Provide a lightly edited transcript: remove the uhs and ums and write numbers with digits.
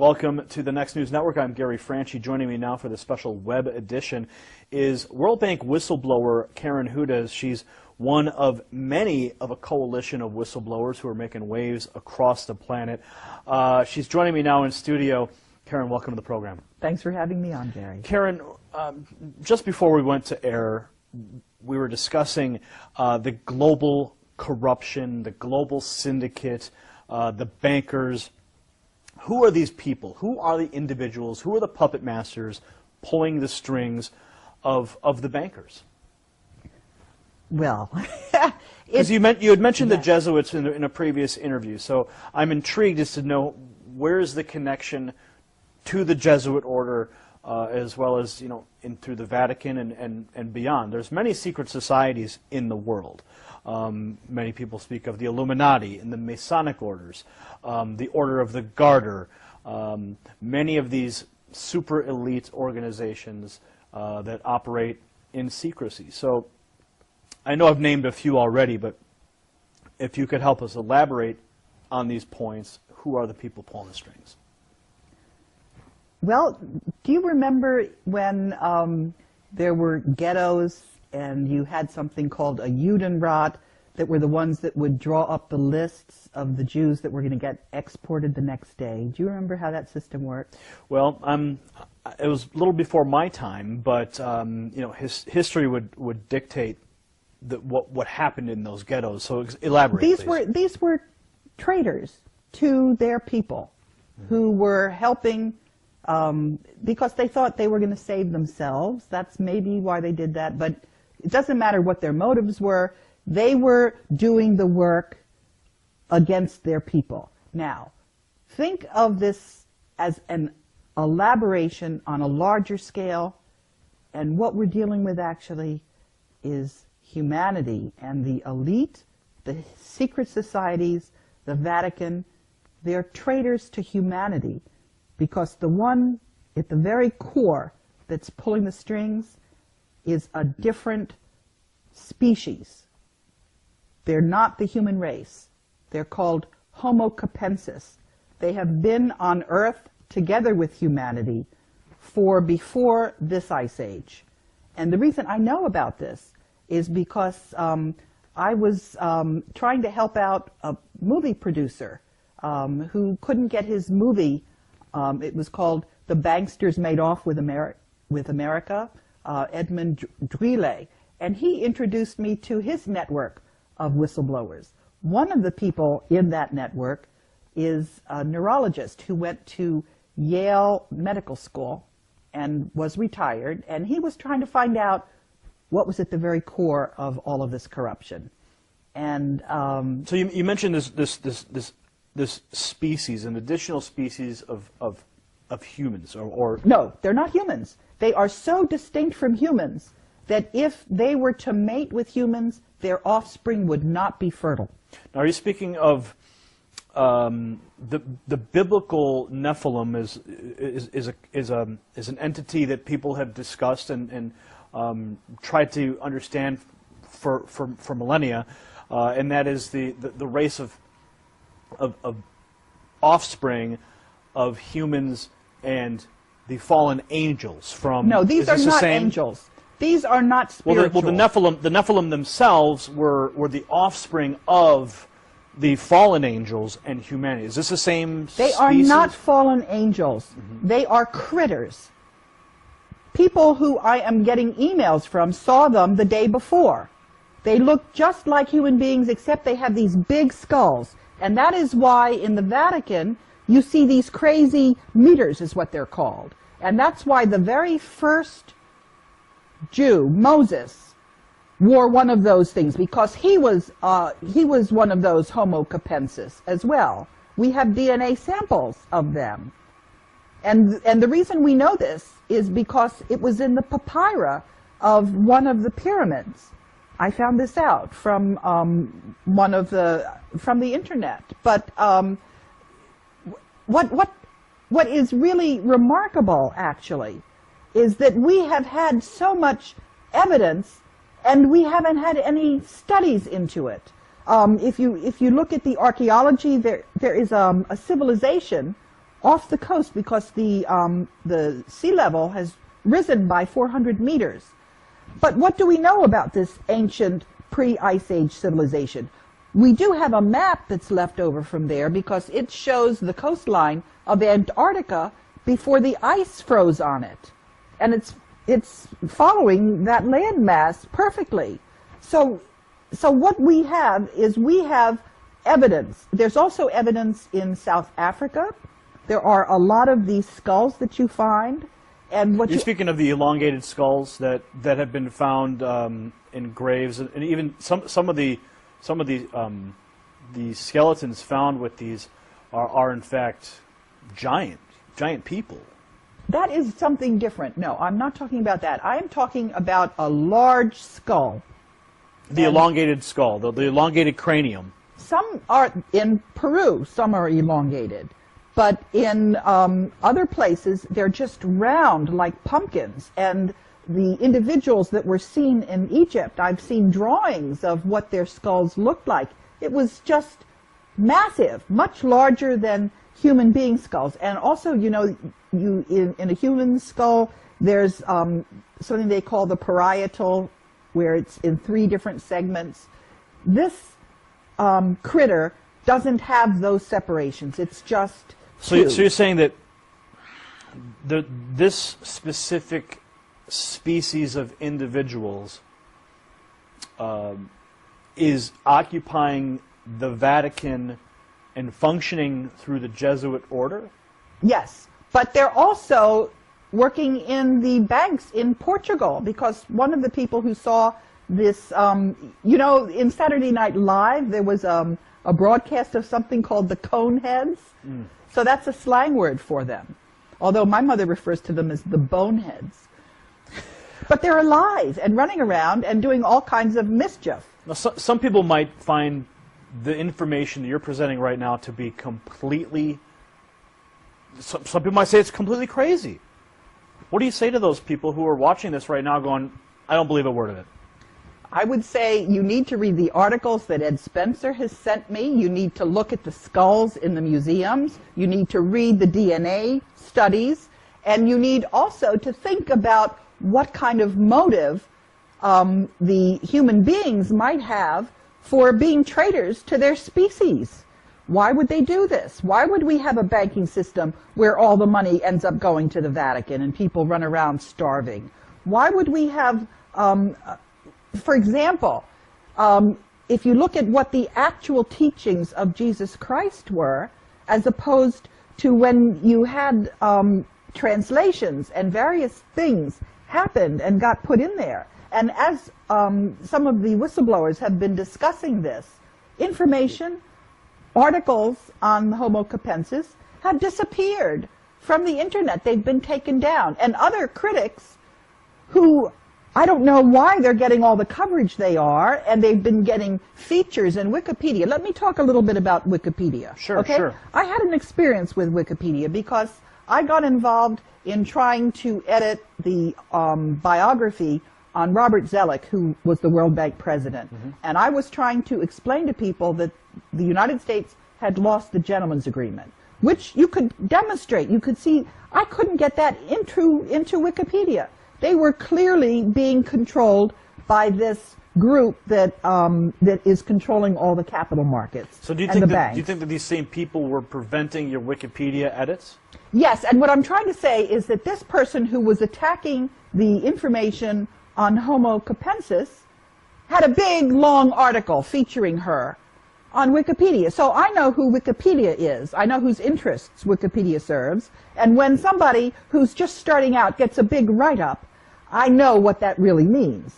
Welcome to the Next News Network. I'm Gary Franchi. Joining me now for the special web edition is World Bank whistleblower Karen Hudes. She's one of many of a coalition of whistleblowers who are making waves across the planet. She's joining me now in studio. Karen, welcome to the program. Thanks for having me on, Gary. Karen, just before we went to air, we were discussing the global corruption, the global syndicate, the bankers. Who are these people? Who are the individuals? Who are the puppet masters pulling the strings of the bankers? Well, because you had mentioned the Jesuits in a previous interview, so I'm intrigued as to know where is the connection to the Jesuit order, as well as through the Vatican and beyond. There's many secret societies in the world. Many people speak of the Illuminati and the Masonic orders, the Order of the Garter, many of these super elite organizations that operate in secrecy. So I know I've named a few already, but if you could help us elaborate on these points, who are the people pulling the strings? Well, do you remember when there were ghettos and you had something called a Judenrat that were the ones that would draw up the lists of the Jews that were going to get exported the next day? Do you remember how that system worked? Well, it was a little before my time, but history would dictate what happened in those ghettos. So elaborate, please. These were traitors to their people who were helping because they thought they were going to save themselves. That's maybe why they did that, but it doesn't matter what their motives were. They were doing the work against their people. Now, think of this as an elaboration on a larger scale, and what we're dealing with actually is humanity and the elite, the secret societies, the Vatican. They're traitors to humanity, because the one at the very core that's pulling the strings is a different species. They're not the human race. They're called Homo capensis. They have been on Earth together with humanity for before this ice age. And the reason I know about this is because I was trying to help out a movie producer who couldn't get his movie. It was called The Banksters Made Off with America, Edmund Drille. And he introduced me to his network of whistleblowers. One of the people in that network is a neurologist who went to Yale Medical School and was retired, and he was trying to find out what was at the very core of all of this corruption. And so you mentioned this species, an additional species of humans, or no, they're not humans. They are so distinct from humans that if they were to mate with humans, their offspring would not be fertile. Now, are you speaking of the biblical Nephilim is an entity that people have discussed and tried to understand for millennia, and that is the race of offspring of humans and the fallen angels from. No, these are not angels. These are not spiritual. Well, the Nephilim themselves were the offspring of the fallen angels and humanity. Is this the same species? They are not fallen angels. They are critters. People who I am getting emails from saw them the day before. They look just like human beings, except they have these big skulls. And that is why in the Vatican you see these crazy meters, is what they're called. And that's why the very first Jew, Moses, wore one of those things, because he was one of those Homo capensis as well. We have DNA samples of them. And the reason we know this is because it was in the papyri of one of the pyramids. I found this out from from the internet. But what is really remarkable, actually, is that we have had so much evidence, and we haven't had any studies into it. If you look at the archaeology, there is a civilization off the coast because the sea level has risen by 400 meters. But what do we know about this ancient pre-Ice Age civilization? We do have a map that's left over from there because it shows the coastline of Antarctica before the ice froze on it. And it's following that landmass perfectly. So what we have is we have evidence. There's also evidence in South Africa. There are a lot of these skulls that you find. And what You're speaking of the elongated skulls that have been found in graves, and even some of the skeletons found with these are in fact giant people. That is something different. No, I'm not talking about that. I am talking about a large skull. The elongated skull, the elongated cranium. Some are in Peru, some are elongated. But in other places, they're just round like pumpkins. And the individuals that were seen in Egypt, I've seen drawings of what their skulls looked like. It was just massive, much larger than human being skulls. And also, you know, in a human skull, there's something they call the parietal, where it's in 3 different segments. This critter doesn't have those separations. It's just so you're saying that this specific species of individuals is occupying the Vatican and functioning through the Jesuit order? Yes, but they're also working in the banks in Portugal, because one of the people who saw this, you know, in Saturday Night Live, there was a broadcast of something called the Coneheads. Mm. So that's a slang word for them, although my mother refers to them as the Boneheads. But they're alive and running around and doing all kinds of mischief. Now, some people might find the information that you're presenting right now to be completely... Some people might say it's completely crazy. What do you say to those people who are watching this right now going, I don't believe a word of it? I would say you need to read the articles that Ed Spencer has sent me. You need to look at the skulls in the museums. You need to read the DNA studies. And you need also to think about what kind of motive the human beings might have for being traitors to their species. Why would they do this? Why would we have a banking system where all the money ends up going to the Vatican and people run around starving? Why would we have, for example, if you look at what the actual teachings of Jesus Christ were, as opposed to when you had translations and various things happened and got put in there. And as some of the whistleblowers have been discussing this, information, articles on Homo capensis have disappeared from the internet. They've been taken down. And other critics who, I don't know why they're getting all the coverage they are, and they've been getting features in Wikipedia. Let me talk a little bit about Wikipedia. Sure, okay? Sure. I had an experience with Wikipedia because I got involved in trying to edit the biography on Robert Zoellick, who was the World Bank president. Mm-hmm. And I was trying to explain to people that the United States had lost the gentleman's agreement, which you could demonstrate. You could see, I couldn't get that into Wikipedia. They were clearly being controlled by this group that is controlling all the capital markets. So do you and think the banks. Do you think that these same people were preventing your Wikipedia edits? Yes, and what I'm trying to say is that this person who was attacking the information on Homo capensis had a big, long article featuring her on Wikipedia. So I know who Wikipedia is. I know whose interests Wikipedia serves. And when somebody who's just starting out gets a big write-up, I know what that really means.